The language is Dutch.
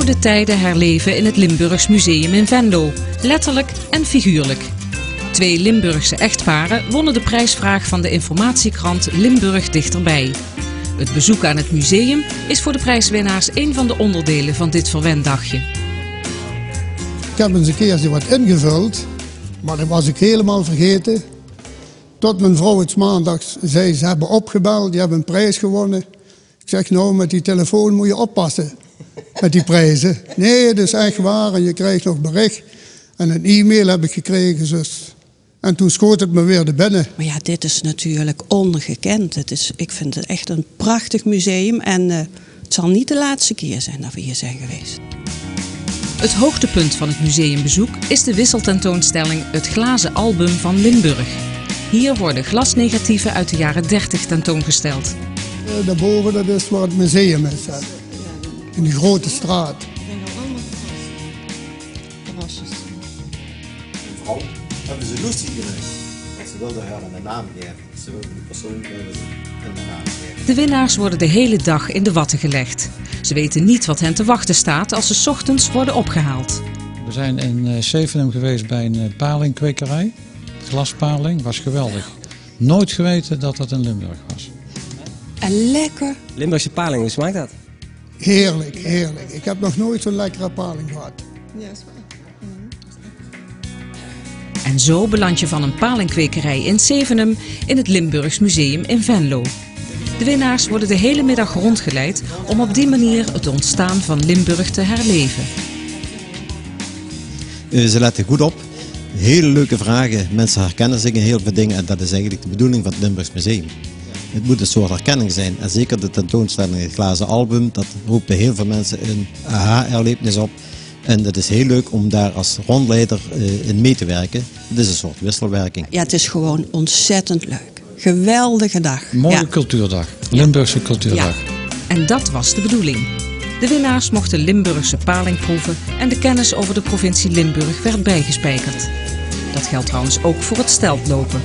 oude tijden herleven in het Limburgs Museum in Venlo. Letterlijk en figuurlijk. 2 Limburgse echtparen wonnen de prijsvraag van de informatiekrant Limburg Dichterbij. Het bezoek aan het museum is voor de prijswinnaars een van de onderdelen van dit verwendagje. Ik heb eens een keertje wat ingevuld, maar dat was ik helemaal vergeten. Tot mijn vrouw het maandags zei, ze hebben opgebeld, die hebben een prijs gewonnen. Ik zeg, nou, met die telefoon moet je oppassen, met die prijzen. Nee, dat is echt waar en je krijgt nog bericht. En een e-mail heb ik gekregen, dus. En toen schoot het me weer naar binnen. Maar ja, dit is natuurlijk ongekend. Ik vind het echt een prachtig museum en het zal niet de laatste keer zijn dat we hier zijn geweest. Het hoogtepunt van het museumbezoek is de wisseltentoonstelling Het Glazen Album van Limburg. Hier worden glasnegatieven uit de jaren 30 tentoongesteld. Daarboven, dat is waar het museum is, hè. In die grote straat. Mevrouw, hebben ze lustig gemaakt? Want ze wilden haar een naam geven. Ze wilden de persoon een naam geven. De winnaars worden de hele dag in de watten gelegd. Ze weten niet wat hen te wachten staat als ze 's ochtends worden opgehaald. We zijn in Zevenum geweest bij een palingkwekerij. Glaspaling, was geweldig. Nooit geweten dat dat in Limburg was. En lekker. Limburgse paling, hoe smaakt dat? Heerlijk, heerlijk. Ik heb nog nooit zo'n lekkere paling gehad. Ja, is waar. En zo beland je van een palingkwekerij in Zevenum in het Limburgs Museum in Venlo. De winnaars worden de hele middag rondgeleid om op die manier het ontstaan van Limburg te herleven. Ze letten goed op. Hele leuke vragen. Mensen herkennen zich in heel veel dingen en dat is eigenlijk de bedoeling van het Limburgs Museum. Het moet een soort herkenning zijn en zeker de tentoonstelling Het Glazen Album, dat roept bij heel veel mensen een aha-erlevenis op. En het is heel leuk om daar als rondleider in mee te werken. Het is een soort wisselwerking. Ja, het is gewoon ontzettend leuk. Geweldige dag. Mooie cultuurdag. Limburgse cultuurdag. Ja. En dat was de bedoeling. De winnaars mochten Limburgse paling proeven en de kennis over de provincie Limburg werd bijgespijkerd. Dat geldt trouwens ook voor het steltlopen.